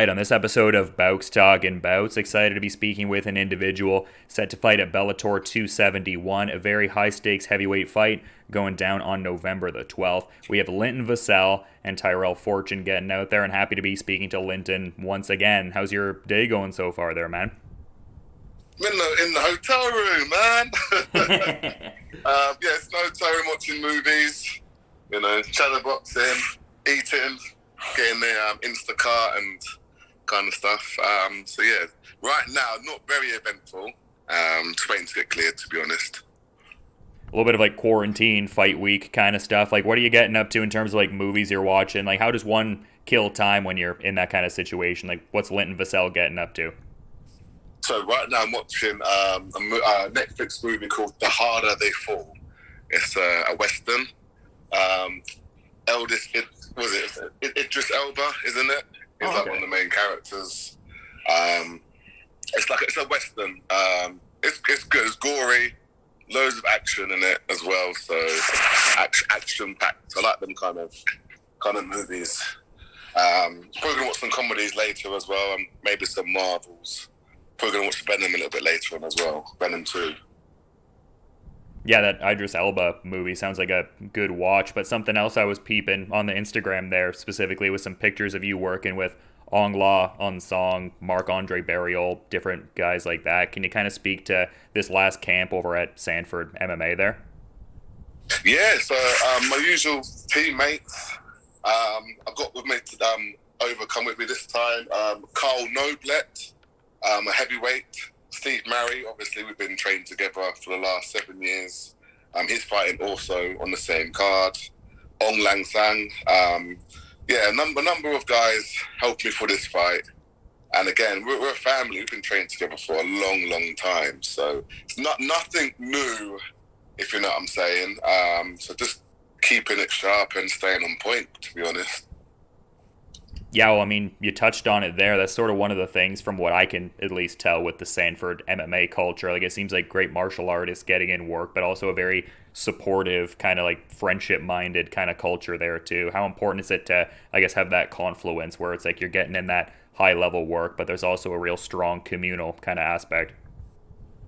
right, on this episode of Bowks Talking Bouts, excited to be speaking with an individual set to fight at Bellator 271, a very high-stakes heavyweight fight going down on November the 12th. We have Linton Vassell and Tyrell Fortune getting out there, and happy to be speaking to Linton once again. How's your day going so far there, man? I'm in the hotel room, man. It's no hotel room watching movies, chatterboxing, eating, getting the Instacart and kind of stuff. Right now, not very eventful. Just waiting to get cleared, to be honest. A little bit of like quarantine, fight week kind of stuff. Like, what are you getting up to in terms of like movies you're watching? Like, how does one kill time when you're in that kind of situation? Like, what's Linton Vassell getting up to? So right now I'm watching a Netflix movie called The Harder They Fall. It's a Western. Idris Elba, isn't it? He's like one of the main characters. It's a Western. It's good. It's gory. Loads of action in it as well. So action packed. I like them kind of movies. Probably gonna watch some comedies later as well, and maybe some Marvels. Probably gonna watch Venom a little bit later on as well. Venom 2. Yeah, that Idris Elba movie sounds like a good watch, but something else I was peeping on the Instagram there, specifically with some pictures of you working with Ong La on song, Marc-Andre Barriol, different guys like that. Can you kind of speak to this last camp over at Sanford MMA there? Yeah, so my usual teammates, I've got with me to overcome with me this time, Carl Noblet, a heavyweight, Steve Marry, obviously we've been trained together for the last 7 years. He's fighting also on the same card. Ong Lang Sang. A number of guys helped me for this fight. And again, we're a family. We've been trained together for a long, long time. So it's nothing new, if you know what I'm saying. So just keeping it sharp and staying on point, to be honest. Yeah, well, I mean, you touched on it there. That's sort of one of the things from what I can at least tell with the Sanford MMA culture. Like, it seems like great martial artists getting in work, but also a very supportive, kind of like friendship-minded kind of culture there, too. How important is it to, I guess, have that confluence where it's like you're getting in that high-level work, but there's also a real strong communal kind of aspect?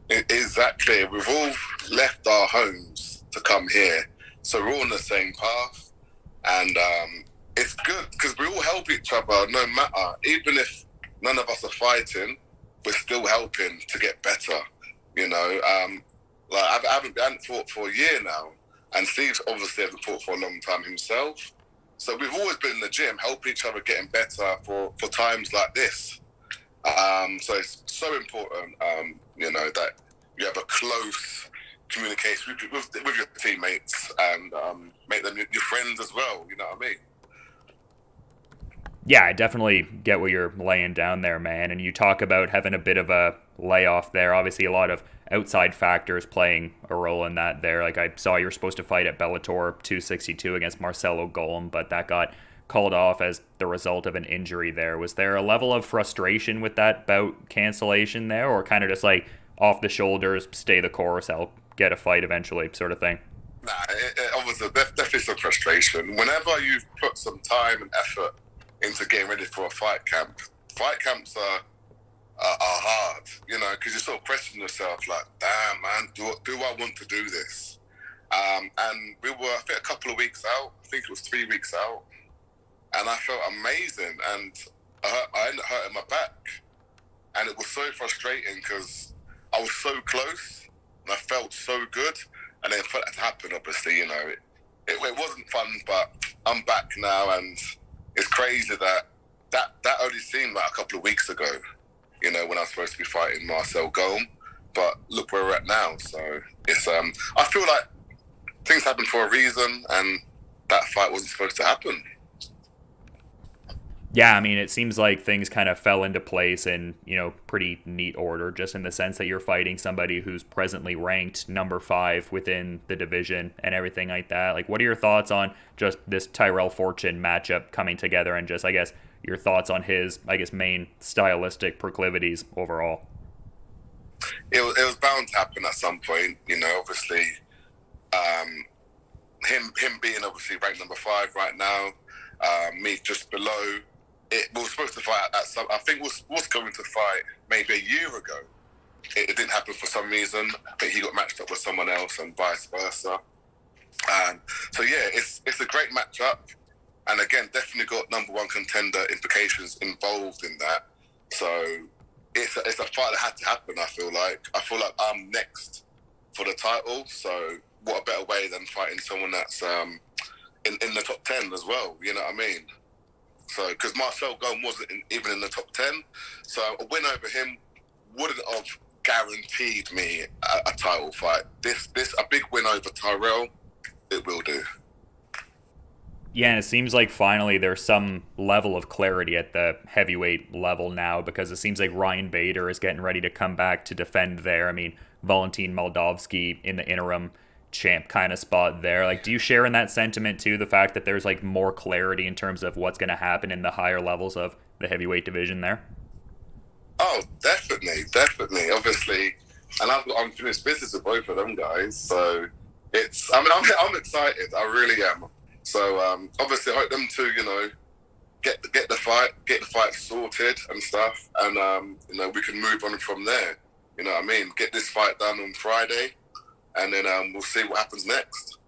Exactly. We've all left our homes to come here, so we're all on the same path. And it's good because we all help each other no matter. Even if none of us are fighting, we're still helping to get better. I haven't fought for a year now, and Steve obviously hasn't fought for a long time himself. So we've always been in the gym, helping each other getting better for times like this. So it's so important, that you have a close communication with your teammates and make them your friends as well. You know what I mean? Yeah, I definitely get what you're laying down there, man. And you talk about having a bit of a layoff there. Obviously, a lot of outside factors playing a role in that there. Like, I saw you were supposed to fight at Bellator 262 against Marcelo Golem, but that got called off as the result of an injury there. Was there a level of frustration with that bout cancellation there, or kind of just like off the shoulders, stay the course, I'll get a fight eventually sort of thing? Nah, it was definitely some frustration. Whenever you've put some time and effort into getting ready for a fight camps are hard, because you sort of question yourself like, damn, man, do I want to do this? And we were, I think, a couple of weeks out. I think it was 3 weeks out, and I felt amazing, and I ended up hurting my back, and it was so frustrating because I was so close and I felt so good, and then for that to happen, obviously, it wasn't fun, but I'm back now, and it's crazy that only seemed like a couple of weeks ago, when I was supposed to be fighting Marcel Golem. But look where we're at now. So it's I feel like things happen for a reason, and that fight wasn't supposed to happen. Yeah, I mean, it seems like things kind of fell into place in, pretty neat order, just in the sense that you're fighting somebody who's presently ranked number 5 within the division and everything like that. Like, what are your thoughts on just this Tyrell Fortune matchup coming together, and just, I guess, your thoughts on his, main stylistic proclivities overall? It was bound to happen at some point, obviously. Him being obviously ranked number 5 right now, me just below. we were supposed to fight at some. I think was going to fight maybe a year ago. It didn't happen for some reason. I think he got matched up with someone else, and vice versa. So yeah, it's a great matchup, and again, definitely got number one contender implications involved in that. So it's a fight that had to happen. I feel like I'm next for the title. So what a better way than fighting someone that's in the top 10 as well. You know what I mean? So because Marcel Gone wasn't even in the top 10, so a win over him wouldn't have guaranteed me a title fight. This a big win over Tyrell, it will do. Yeah, and it seems like finally there's some level of clarity at the heavyweight level now, because it seems like Ryan Bader is getting ready to come back to defend there. I mean, Valentin Moldavsky in the interim champ kind of spot there. Like, do you share in that sentiment too, the fact that there's like more clarity in terms of what's going to happen in the higher levels of the heavyweight division there? Oh, definitely. Obviously, and I've got unfinished business with both of them guys, so I'm excited. I really am. So obviously, I hope them two, get the fight sorted and stuff, and we can move on from there. You know what I mean? Get this fight done on Friday, and then we'll see what happens next.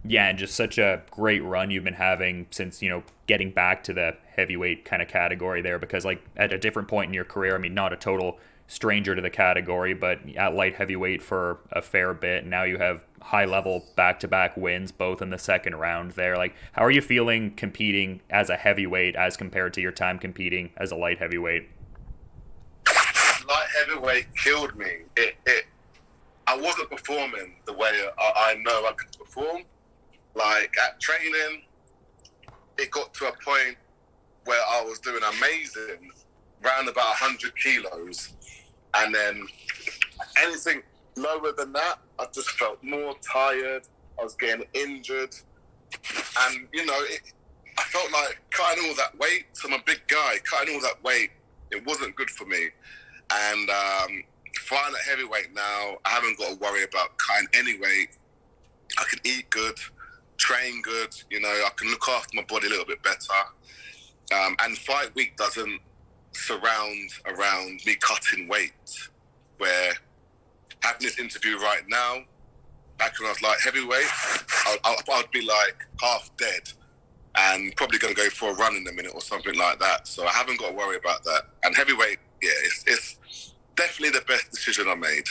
Yeah, and just such a great run you've been having since, getting back to the heavyweight kind of category there, because like at a different point in your career, I mean, not a total stranger to the category, but at light heavyweight for a fair bit. Now you have high level back-to-back wins, both in the second round there. Like, how are you feeling competing as a heavyweight as compared to your time competing as a light heavyweight? Light heavyweight killed me. I wasn't performing the way I know I could perform. Like at training, it got to a point where I was doing amazing, around about 100 kilos. And then anything lower than that, I just felt more tired. I was getting injured. And, I felt like cutting all that weight, so I'm a big guy, cutting all that weight, it wasn't good for me. And fighting at heavyweight now, I haven't got to worry about cutting any weight. I can eat good, train good, I can look after my body a little bit better. And fight week doesn't surround around me cutting weight, where having this interview right now, back when I was light heavyweight, I'd be like half dead and probably going to go for a run in a minute or something like that. So I haven't got to worry about that. And heavyweight, yeah, it's definitely the best decision I made.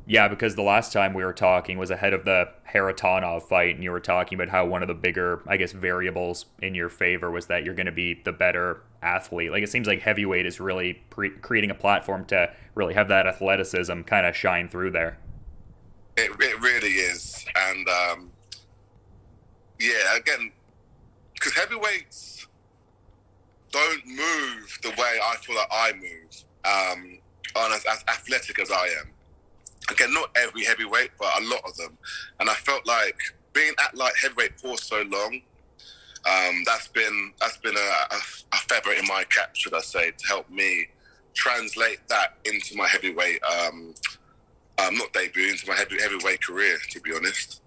Yeah, because the last time we were talking was ahead of the Haratonov fight, and you were talking about how one of the bigger, I guess, variables in your favor was that you're going to be the better athlete. Like, it seems like heavyweight is really creating a platform to really have that athleticism kind of shine through there. It really is. And, again, because heavyweights don't move the way I feel like I move, and as athletic as I am. Again, not every heavyweight, but a lot of them. And I felt like being at light heavyweight for so long, that's been a feather in my cap, should I say, to help me translate that into my heavyweight, not debut, into my heavyweight career, to be honest.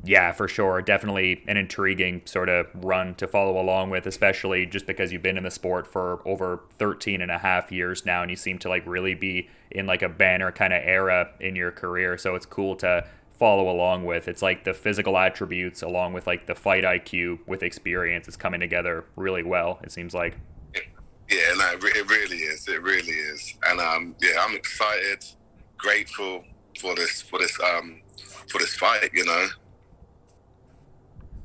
Yeah, for sure. Definitely an intriguing sort of run to follow along with, especially just because you've been in the sport for over 13 and a half years now, and you seem to like really be in like a banner kind of era in your career. So it's cool to follow along with. It's like the physical attributes along with like the fight IQ with experience is coming together really well, it seems like. Yeah, no, it really is. It really is. And I'm excited, grateful for this fight,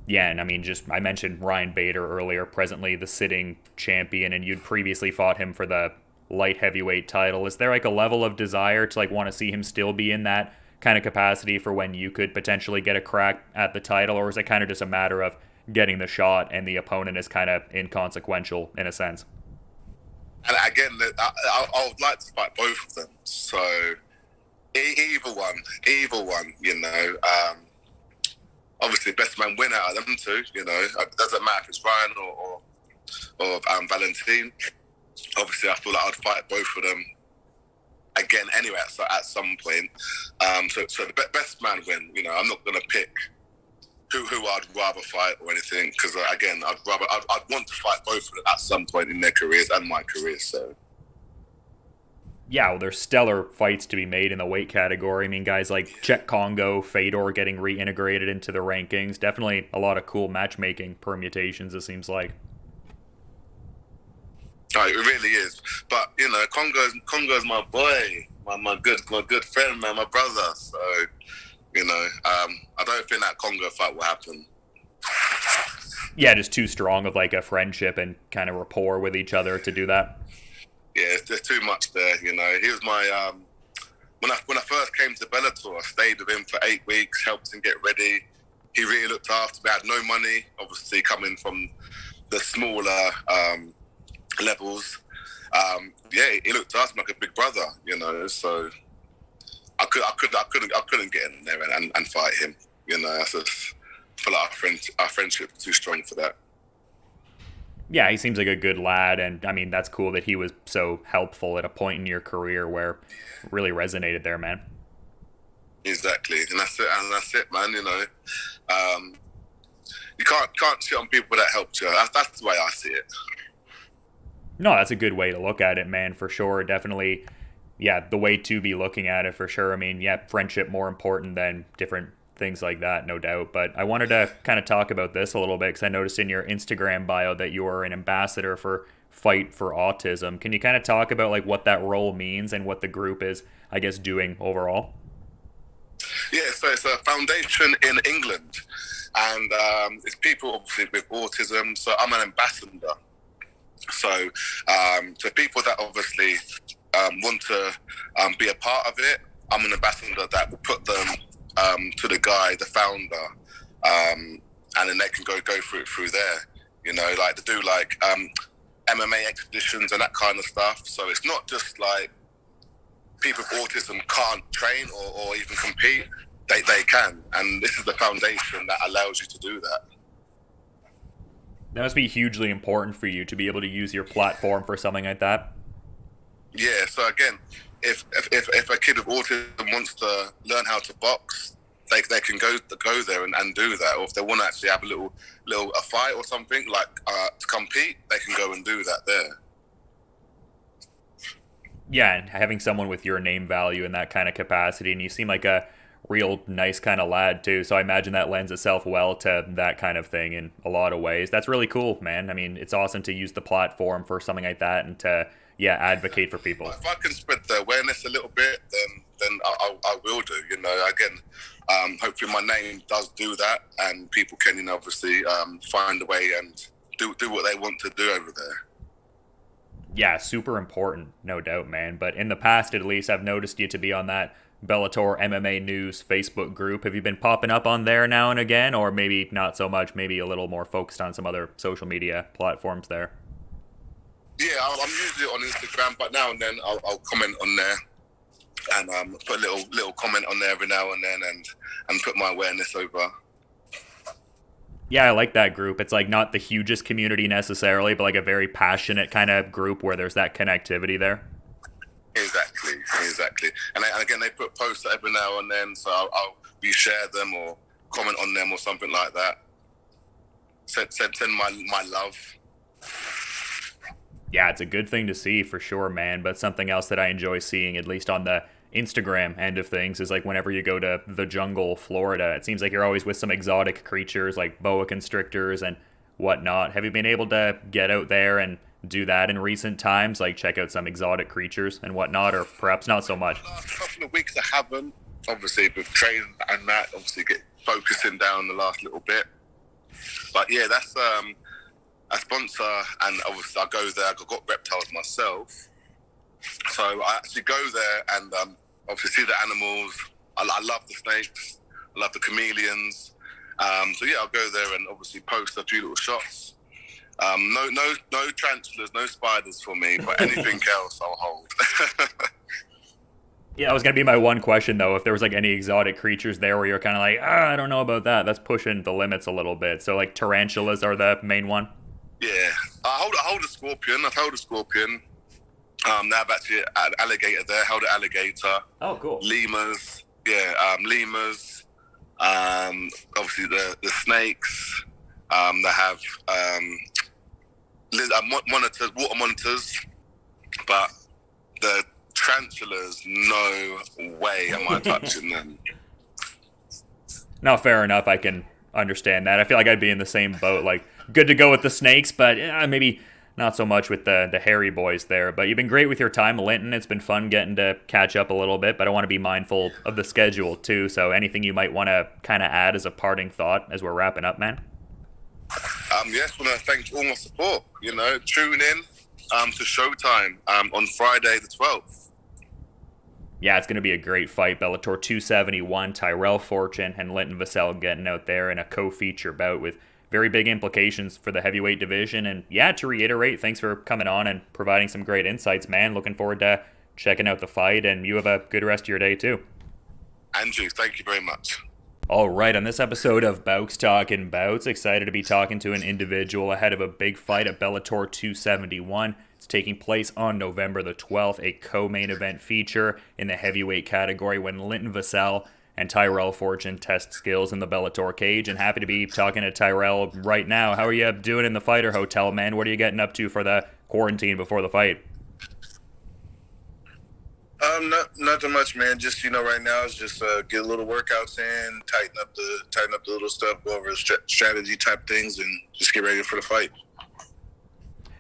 Yeah, and I mean, I mentioned Ryan Bader earlier, presently the sitting champion, and you'd previously fought him for the light heavyweight title. Is there like a level of desire to like want to see him still be in that kind of capacity for when you could potentially get a crack at the title, or is it kind of just a matter of getting the shot and the opponent is kind of inconsequential in a sense? And again, I would like to fight both of them. So either one, obviously, best man win out of them two. It doesn't matter if it's Ryan or Valentin. Obviously, I feel like I'd fight both of them again anyway at some point. So the best man win. I'm not going to pick who I'd rather fight or anything, because again, I'd want to fight both of them at some point in their careers and my career. So yeah, well, there's stellar fights to be made in the weight category. I mean, guys like Czech Congo, Fedor getting reintegrated into the rankings. Definitely a lot of cool matchmaking permutations, it seems like. Oh, it really is. But you know, Congo's my boy, my good friend, man, my brother. So you know, I don't think that Congo fight will happen. Yeah, just too strong of like a friendship and kind of rapport with each other to do that. Yeah, there's too much there. You know, he was my when I first came to Bellator, I stayed with him for 8 weeks, helped him get ready. He really looked after me. I had no money, obviously coming from the smaller levels. Yeah, he looked after me like a big brother. You know, so I couldn't get in there and fight him. You know, I just feel like our friendship was too strong for that. Yeah, he seems like a good lad, and I mean that's cool that he was so helpful at a point in your career where it really resonated there, man. Exactly, and that's it, man. You know, you can't shit on people that helped you. That's the way I see it. No, that's a good way to look at it, man, for sure. Definitely, yeah, the way to be looking at it for sure. I mean, yeah, friendship more important than different things like that, no doubt. But I wanted to kind of talk about this a little bit because I noticed in your Instagram bio that you are an ambassador for Fight for Autism. Can you kind of talk about like what that role means and what the group is, I guess, doing overall? Yeah, so it's a foundation in England, and it's people obviously with autism. So I'm an ambassador. So to people that obviously want to be a part of it, I'm an ambassador that will put them to the founder, and then they can go through there. You know, like to do like MMA expeditions and that kind of stuff. So it's not just like people with autism can't train or even compete. They can, and this is the foundation that allows you to do that. That must be hugely important for you to be able to use your platform for something like that. Yeah. So again, if a kid with autism wants to learn how to box, they can go there and do that. Or if they want to actually have a fight or something like to compete, they can go and do that there. Yeah, and having someone with your name value in that kind of capacity, and you seem like a real nice kind of lad too, so I imagine that lends itself well to that kind of thing in a lot of ways. That's really cool, man. I mean, it's awesome to use the platform for something like that and to advocate for people. If I can spread the awareness a little bit, then I will do. You know, again, hopefully my name does do that, and people can, you know, obviously find a way and do what they want to do over there. Yeah, super important, no doubt, man. But in the past, at least, I've noticed you to be on that Bellator MMA News Facebook group. Have you been popping up on there now and again, or maybe not so much, maybe a little more focused on some other social media platforms there? Yeah, I'm usually on Instagram, but now and then I'll comment on there and put a little comment on there every now and then and put my awareness over. Yeah, I like that group. It's like not the hugest community necessarily, but like a very passionate kind of group where there's that connectivity there. Exactly. And again, they put posts every now and then, so I'll reshare them or comment on them or something like that. Send my love. Yeah, it's a good thing to see for sure, man. But something else that I enjoy seeing, at least on the Instagram end of things, is like whenever you go to the jungle, Florida, it seems like you're always with some exotic creatures like boa constrictors and whatnot. Have you been able to get out there and do that in recent times, like check out some exotic creatures and whatnot, or perhaps not so much? The last couple of weeks I haven't, obviously with training and that, obviously get focusing down the last little bit. But yeah, that's a sponsor, and obviously I go there. I've got reptiles myself, so I actually go there and obviously see the animals. I love the snakes, I love the chameleons. So yeah, I'll go there and obviously post a few little shots. No tarantulas, no spiders for me, but anything else I'll hold. Yeah, that was going to be my one question, though. If there was like any exotic creatures there where you're kind of like, I don't know about that. That's pushing the limits a little bit. So like tarantulas are the main one? Yeah. I hold a scorpion. I've held a scorpion. Now I've actually an alligator there. Held an alligator. Oh, cool. Lemurs. Yeah, lemurs. Obviously the snakes. They have monitors, water monitors, but the tarantulas, no way am I touching them. No, fair enough. I can understand that. I feel like I'd be in the same boat. Like, good to go with the snakes, but maybe not so much with the hairy boys there. But you've been great with your time, Linton. It's been fun getting to catch up a little bit, but I want to be mindful of the schedule too. So anything you might want to kind of add as a parting thought as we're wrapping up, man? Yes, want to thank all my support. Tune in to Showtime on Friday the 12th. Yeah, it's going to be a great fight. Bellator 271, Tyrell Fortune and Linton Vassell getting out there in a co-feature bout with very big implications for the heavyweight division. And yeah, to reiterate, thanks for coming on and providing some great insights, man. Looking forward to checking out the fight, and you have a good rest of your day too. Andrew, thank you very much. All right, on this episode of Bowks Talking Bouts, excited to be talking to an individual ahead of a big fight at Bellator 271. It's taking place on November the 12th, a co-main event feature in the heavyweight category when Linton Vassell and Tyrell Fortune test skills in the Bellator cage. And happy to be talking to Tyrell right now. How are you doing in the fighter hotel, man? What are you getting up to for the quarantine before the fight? Nothing much, man. Just right now is just get a little workouts in, tighten up the little stuff, go over strategy type things, and just get ready for the fight.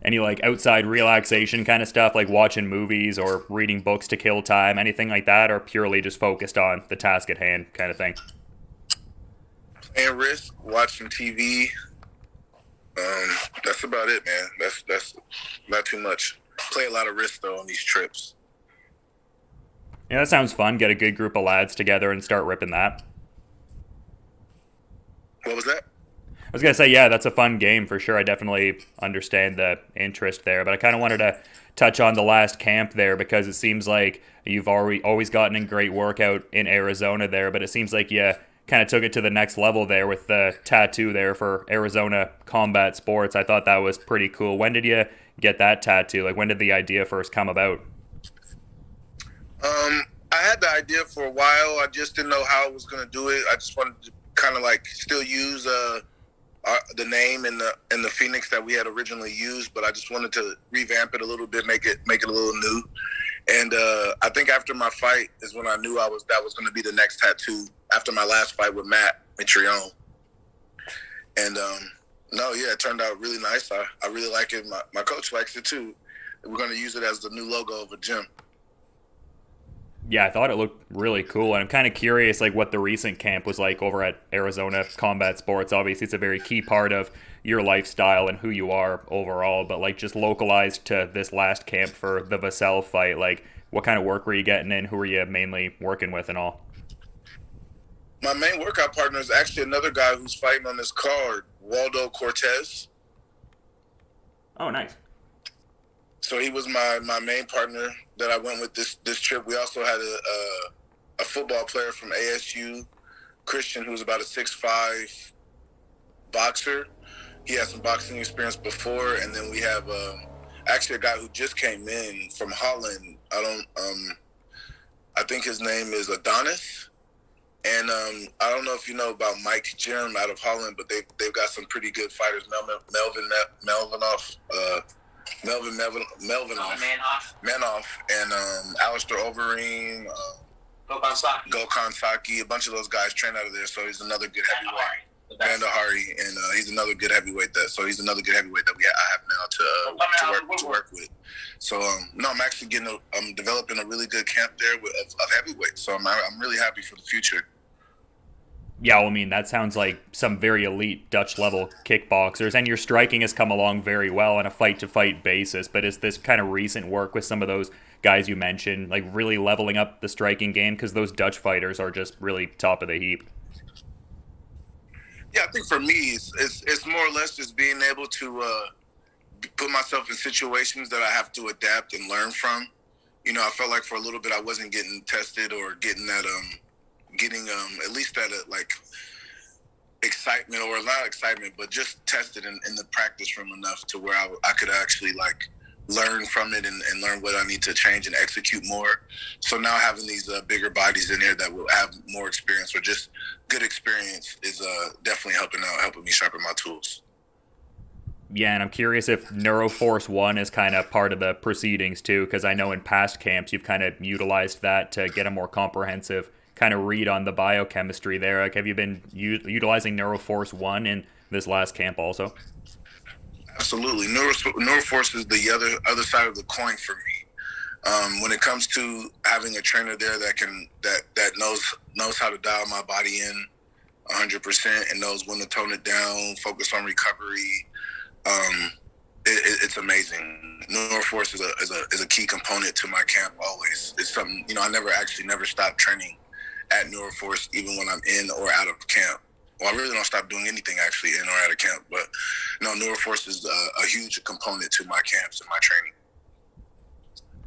Any like outside relaxation kind of stuff, like watching movies or reading books to kill time, anything like that, or purely just focused on the task at hand kind of thing? Playing Risk, watching TV. That's about it, man. That's not too much. Play a lot of Risk though on these trips. Yeah, that sounds fun. Get a good group of lads together and start ripping that. What was that? I was going to say, yeah, that's a fun game for sure. I definitely understand the interest there, but I kind of wanted to touch on the last camp there because it seems like you've always gotten in great workout in Arizona there, but it seems like you kind of took it to the next level there with the tattoo there for Arizona Combat Sports. I thought that was pretty cool. When did you get that tattoo? Like, when did the idea first come about? I had the idea for a while. I just didn't know how I was going to do it. I just wanted to kind of like still use the name and the Phoenix that we had originally used, but I just wanted to revamp it a little bit, make it a little new. And I think after my fight is when I knew that was going to be the next tattoo after my last fight with Matt Mitrione. And it turned out really nice. I really like it. My coach likes it too. We're going to use it as the new logo of a gym. Yeah, I thought it looked really cool, and I'm kind of curious, like, what the recent camp was like over at Arizona Combat Sports. Obviously, it's a very key part of your lifestyle and who you are overall, but, like, just localized to this last camp for the Vassell fight, like, what kind of work were you getting in? Who were you mainly working with and all? My main workout partner is actually another guy who's fighting on this card, Waldo Cortez. Oh, nice. So he was my main partner that I went with this trip. We also had a football player from ASU, Christian, who's about a 6'5" boxer. He had some boxing experience before, and then we have actually a guy who just came in from Holland. I think his name is Adonis. And I don't know if you know about Mike Jerem out of Holland, but they've got some pretty good fighters. Melvin Manoff, and Alistair Overeem, Gokhan Saki, a bunch of those guys train out of there. So he's another good heavyweight. Bandahari, and he's another good heavyweight. He's another good heavyweight that I have now to work with. So I'm developing a really good camp there of heavyweights. So I'm really happy for the future. Yeah, well, I mean, that sounds like some very elite Dutch-level kickboxers, and your striking has come along very well on a fight-to-fight basis, but is this kind of recent work with some of those guys you mentioned, like, really leveling up the striking game? Because those Dutch fighters are just really top of the heap. Yeah, I think for me, it's more or less just being able to put myself in situations that I have to adapt and learn from. I felt like for a little bit I wasn't getting tested or getting that at least that excitement, or not excitement, but just tested in the practice room enough to where I could actually like learn from it and learn what I need to change and execute more. So now having these bigger bodies in here that will have more experience or just good experience is definitely helping me sharpen my tools. Yeah, and I'm curious if Neuroforce 1 is kind of part of the proceedings too, because I know in past camps you've kind of utilized that to get a more comprehensive kind of read on the biochemistry there. Like, have you been utilizing Neuroforce 1 in this last camp also? Absolutely. Neuroforce is the other side of the coin for me. When it comes to having a trainer there that knows how to dial my body in 100% and knows when to tone it down, focus on recovery, it's amazing. Neuroforce is a key component to my camp always. It's something, I never stopped training at Neuroforce even when I'm in or out of camp. Well, I really don't stop doing anything actually in or out of camp, but no, Neuroforce is a huge component to my camps and my training.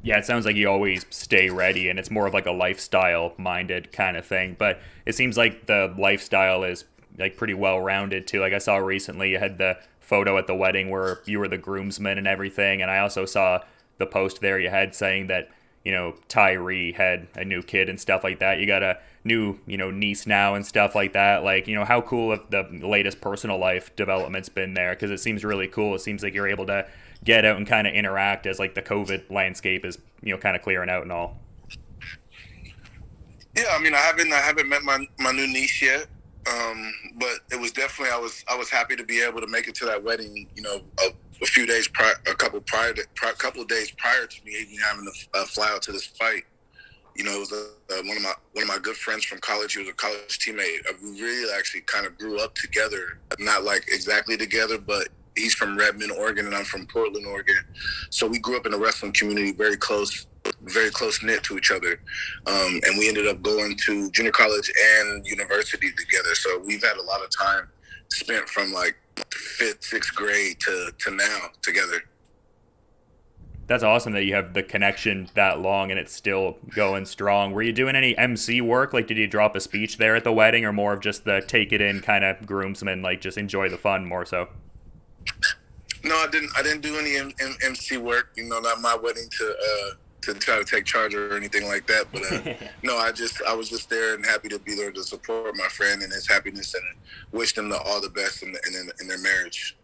Yeah, it sounds like you always stay ready, and it's more of like a lifestyle-minded kind of thing. But it seems like the lifestyle is like pretty well-rounded too. Like I saw recently, you had the photo at the wedding where you were the groomsman and everything, and I also saw the post there you had saying that Tyree had a new kid and stuff like that. You got a new niece now and stuff like that. Like, how cool have the latest personal life development's been there? Because it seems really cool. It seems like you're able to get out and kind of interact as like the COVID landscape is kind of clearing out and all. Yeah, I mean, I haven't met my new niece yet, but it was definitely I was happy to be able to make it to that wedding. A few days prior, a couple of days prior to me even having to fly out to this fight. It was one of my good friends from college. He was a college teammate. We really actually kind of grew up together, not like exactly together, but he's from Redmond, Oregon, and I'm from Portland, Oregon. So we grew up in the wrestling community, very close knit to each other. And we ended up going to junior college and university together. So we've had a lot of time spent from like 5th, 6th grade to now together. That's awesome that you have the connection that long and it's still going strong. Were you doing any MC work? Like, did you drop a speech there at the wedding, or more of just the take it in kind of groomsmen, like just enjoy the fun more so? No, I didn't do any MC work. Not my wedding to try to take charge or anything like that. But no, I was just there and happy to be there to support my friend and his happiness and wish them all the best in their marriage.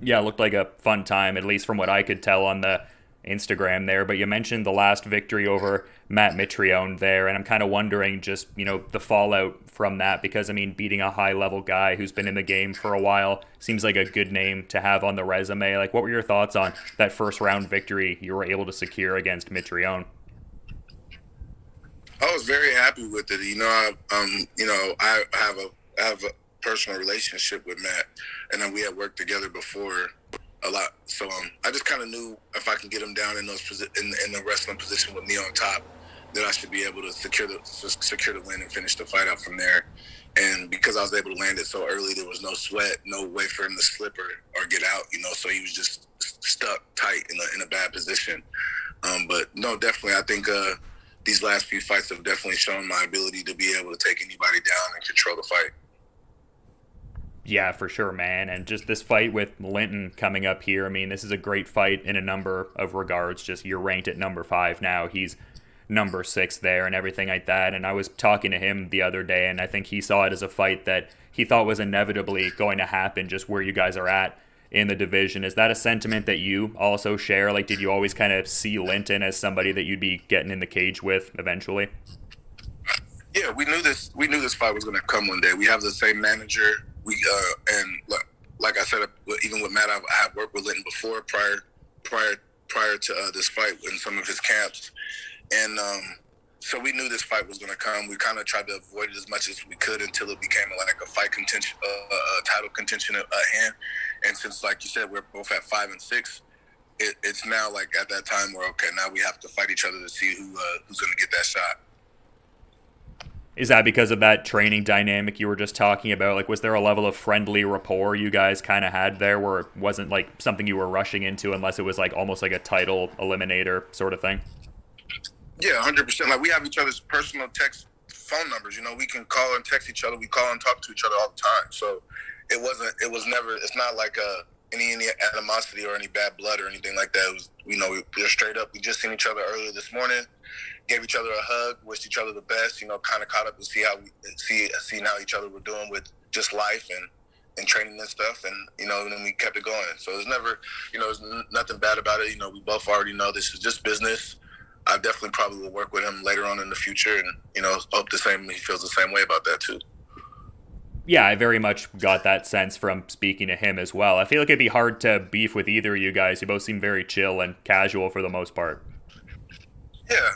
Yeah, it looked like a fun time, at least from what I could tell on the Instagram there. But you mentioned the last victory over Matt Mitrione there, and I'm kind of wondering just, the fallout from that, because, I mean, beating a high-level guy who's been in the game for a while seems like a good name to have on the resume. Like, what were your thoughts on that first-round victory you were able to secure against Mitrione? I was very happy with it. I have a personal relationship with Matt, and then we had worked together before a lot. So I just kind of knew if I can get him down in those in the wrestling position with me on top, that I should be able to secure the win and finish the fight out from there. And because I was able to land it so early, there was no sweat, no way for him to slip or get out. So he was just stuck tight in a bad position. But no, definitely, I think these last few fights have definitely shown my ability to be able to take anybody down and control the fight. Yeah, for sure, man. And just this fight with Linton coming up here, I mean, this is a great fight in a number of regards. Just you're ranked at number 5 now. He's number 6 there and everything like that. And I was talking to him the other day, and I think he saw it as a fight that he thought was inevitably going to happen, just where you guys are at in the division. Is that a sentiment that you also share? Like, did you always kind of see Linton as somebody that you'd be getting in the cage with eventually? Yeah, we knew this fight was going to come one day. We have the same manager. And like I said, even with Matt, I had worked with Linton before, prior to this fight in some of his camps, and so we knew this fight was going to come. We kind of tried to avoid it as much as we could until it became like a fight contention, title contention at hand. And since, like you said, we're both at 5 and 6, it's now like at that time where now we have to fight each other to see who's going to get that shot. Is that because of that training dynamic you were just talking about? Like, was there a level of friendly rapport you guys kind of had there where it wasn't like something you were rushing into unless it was like almost like a title eliminator sort of thing? Yeah, 100%. Like, we have each other's personal text phone numbers. We can call and text each other. We call and talk to each other all the time. So it's not like any animosity or any bad blood or anything like that. It was, we're straight up. We just seen each other earlier this morning, gave each other a hug, wished each other the best. Kind of caught up to see how each other were doing with just life and training and stuff, and and then we kept it going. So there's never, there's nothing bad about it. We both already know this is just business. I definitely probably will work with him later on in the future, and hope he feels the same way about that too. Yeah, I very much got that sense from speaking to him as well. I feel like it'd be hard to beef with either of you guys. You both seem very chill and casual for the most part. Yeah,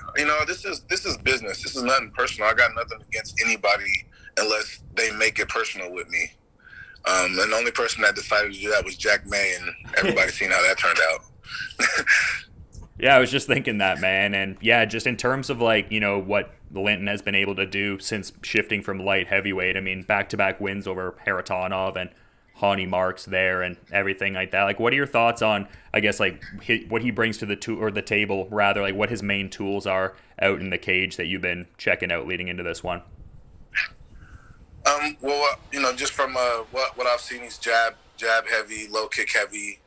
this is business. This is nothing personal. I got nothing against anybody unless they make it personal with me. And the only person that decided to do that was Jack May, and everybody's seen how that turned out. Yeah, I was just thinking that, man. And yeah, just in terms of what Linton has been able to do since shifting from light heavyweight. I mean, back-to-back wins over Haratonov and Hani Marks there and everything like that. What are your thoughts on, I guess, what he brings to the table, rather, what his main tools are out in the cage that you've been checking out leading into this one? Well, just from what I've seen, he's jab heavy, low kick heavy.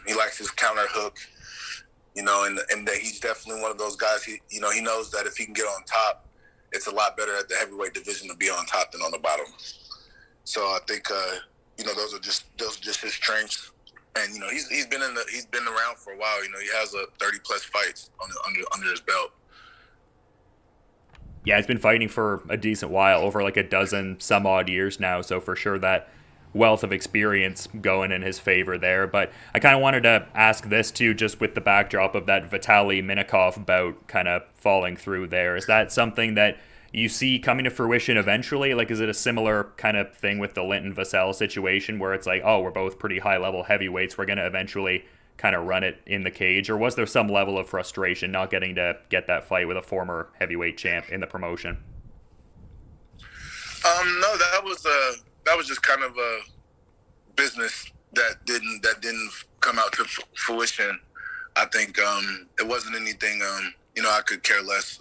He likes his counter hook. And that he's definitely one of those guys. He knows that if he can get on top, it's a lot better at the heavyweight division to be on top than on the bottom. So I think those are just his strengths. And he's been around for a while. He has 30+ fights under his belt. Yeah, he's been fighting for a decent while, over a dozen some odd years now. So for sure that wealth of experience going in his favor there. But I kind of wanted to ask this too, just with the backdrop of that Vitaly Minakov bout kind of falling through there. Is that something that you see coming to fruition eventually? Is it a similar kind of thing with the Linton Vassell situation where it's we're both pretty high level heavyweights, we're going to eventually kind of run it in the cage? Or was there some level of frustration not getting to get that fight with a former heavyweight champ in the promotion? No, that was just kind of a business that didn't come out to fruition. I think it wasn't anything. I could care less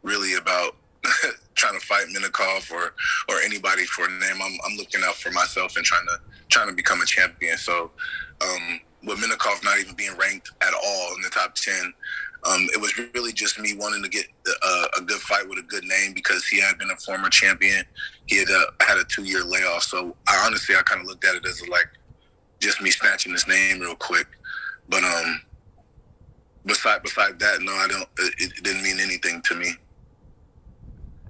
really about trying to fight Minakov or anybody for a name. I'm looking out for myself and trying to become a champion. So with Minakov not even being ranked at all in the top 10. It was really just me wanting to get a good fight with a good name because he had been a former champion. He had had a 2-year layoff. So I kind of looked at it as just me snatching his name real quick. But beside that, no, I don't. It didn't mean anything to me.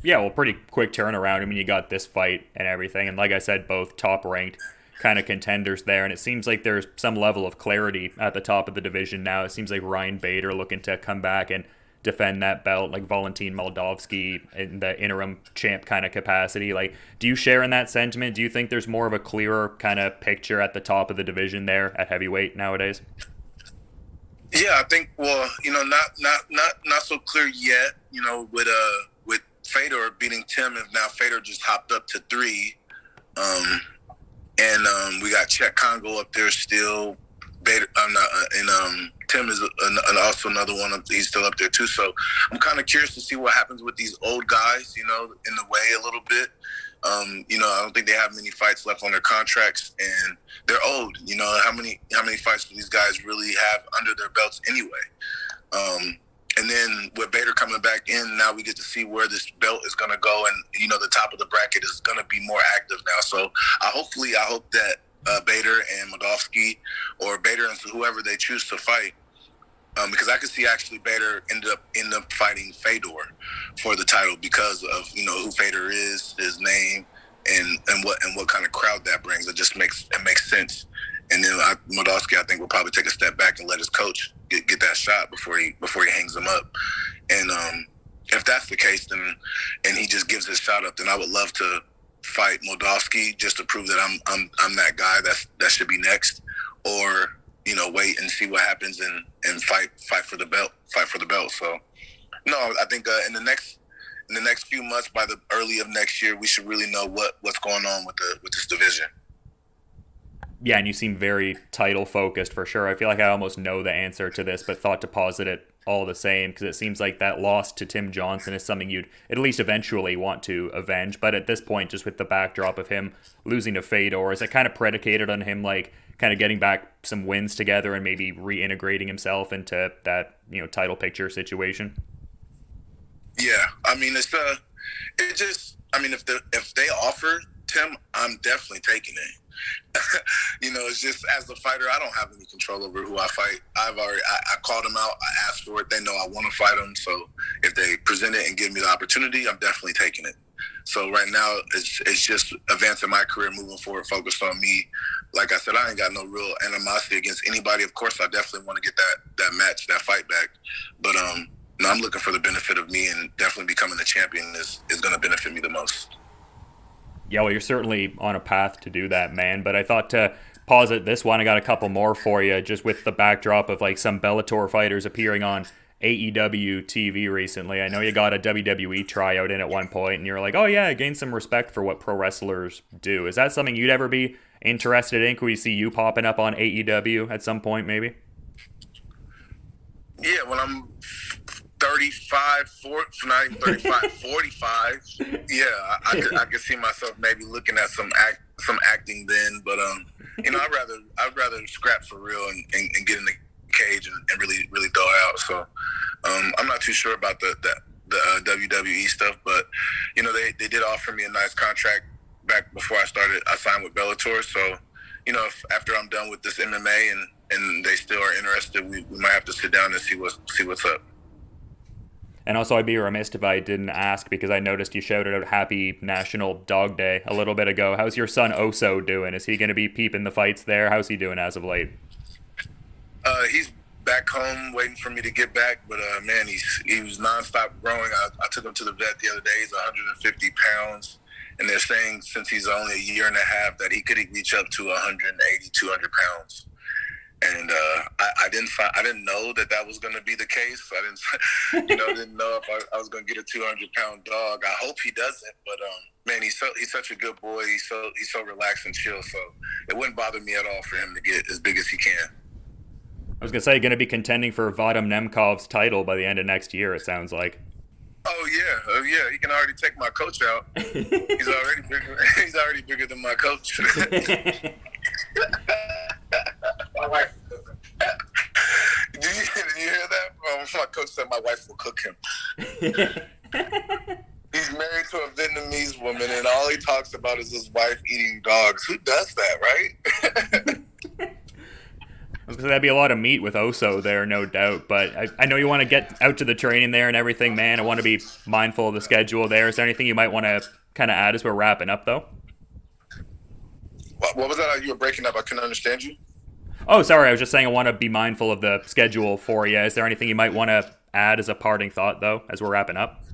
Yeah, well, pretty quick turnaround. I mean, you got this fight and everything, and like I said, both top-ranked kind of contenders there, and it seems like there's some level of clarity at the top of the division now. It seems like Ryan Bader looking to come back and defend that belt, like Valentin Moldavsky in the interim champ kind of capacity. Do you share in that sentiment? Do you think there's more of a clearer kind of picture at the top of the division there at heavyweight nowadays? Yeah, I think. Well, not so clear yet. With Fedor beating Tim, and now Fedor just hopped up to 3. And we got Czech Congo up there still. Bader, and Tim is also another one. He's still up there too. So I'm kind of curious to see what happens with these old guys. In the way a little bit. I don't think they have many fights left on their contracts, and they're old. How many fights do these guys really have under their belts anyway? And then with Bader coming back in, now we get to see where this belt is going to go. And, the top of the bracket is going to be more active now. So I hope that Bader and Moldavsky, or Bader and whoever they choose to fight, because I could see actually Bader end up fighting Fedor for the title because of, who Fedor is, his name, and what kind of crowd that brings. It makes sense. And then Moldavsky, I think, will probably take a step back and let his coach get that shot before he hangs him up. And if that's the case, then and he just gives his shot up, then I would love to fight Moldavsky just to prove that I'm that guy that should be next, or wait and see what happens and fight for the belt. So no, I think in the next few months, by the early of next year, we should really know what's going on with this division. Yeah, and you seem very title focused for sure. I feel like I almost know the answer to this, but thought to posit it all the same, because it seems like that loss to Tim Johnson is something you'd at least eventually want to avenge. But at this point, just with the backdrop of him losing to Fedor, is it kind of predicated on him like kind of getting back some wins together and maybe reintegrating himself into that, you know, title picture situation? Yeah, I mean, it just, I mean, if they offer Tim, I'm definitely taking it. You know, it's just, as the fighter, I don't have any control over who I fight. I called them out. I asked for it. They know I want to fight them. So if they present it and give me the opportunity, I'm definitely taking it. So right now, it's just advancing my career, moving forward, focused on me. Like I said, I ain't got no real animosity against anybody. Of course, I definitely want to get that match, that fight back. But no, I'm looking for the benefit of me, and definitely becoming the champion is going to benefit me the most. Yeah, well, you're certainly on a path to do that, man. But I thought to pause at this one, I got a couple more for you, just with the backdrop of like some Bellator fighters appearing on AEW TV recently. I know you got a WWE tryout in at one point, and you're like, oh yeah, I gained some respect for what pro wrestlers do. Is that something you'd ever be interested in? Could we see you popping up on AEW at some point, maybe? Yeah, when I'm 35, 40, not even 35, 45. Yeah, I could see myself maybe looking at some acting then. But you know, I'd rather scrap for real and get in the cage and really throw it out. So I'm not too sure about the WWE stuff, but you know, they did offer me a nice contract back before I signed with Bellator. So you know, if after I'm done with this MMA and they still are interested, we might have to sit down and see what's up. And also, I'd be remiss if I didn't ask, because I noticed you shouted out Happy National Dog Day a little bit ago. How's your son Oso doing? Is he going to be peeping the fights there? How's he doing as of late? He's back home waiting for me to get back, but man, he was nonstop growing. I took him to the vet the other day. He's 150 pounds, and they're saying since he's only a year and a half that he could reach up to 180, 200 pounds. And I didn't know that was going to be the case. I didn't know if I was going to get a 200-pound dog. I hope he doesn't. But man, he's such a good boy. He's so relaxed and chill. So it wouldn't bother me at all for him to get as big as he can. I was going to say, going to be contending for Vadim Nemkov's title by the end of next year, it sounds like. Oh yeah. He can already take my coach out. He's already bigger than my coach. My wife. Did you hear that? My coach said my wife will cook him. He's married to a Vietnamese woman, and all he talks about is his wife eating dogs. Who does that, right? I was going to say, that'd be a lot of meat with Oso there, no doubt. But I know you want to get out to the training there and everything, man. I want to be mindful of the schedule there. Is there anything you might want to kind of add as we're wrapping up, though? What was that? You were breaking up. I couldn't understand you. Oh, sorry. I was just saying I want to be mindful of the schedule for you. Is there anything you might want to add as a parting thought, though, as we're wrapping up?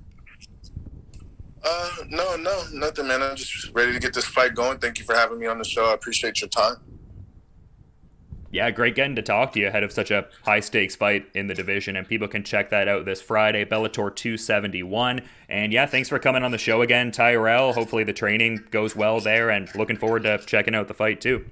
No, nothing, man. I'm just ready to get this fight going. Thank you for having me on the show. I appreciate your time. Yeah, great getting to talk to you ahead of such a high-stakes fight in the division, and people can check that out this Friday, Bellator 271. And yeah, thanks for coming on the show again, Tyrell. Hopefully the training goes well there, and looking forward to checking out the fight, too.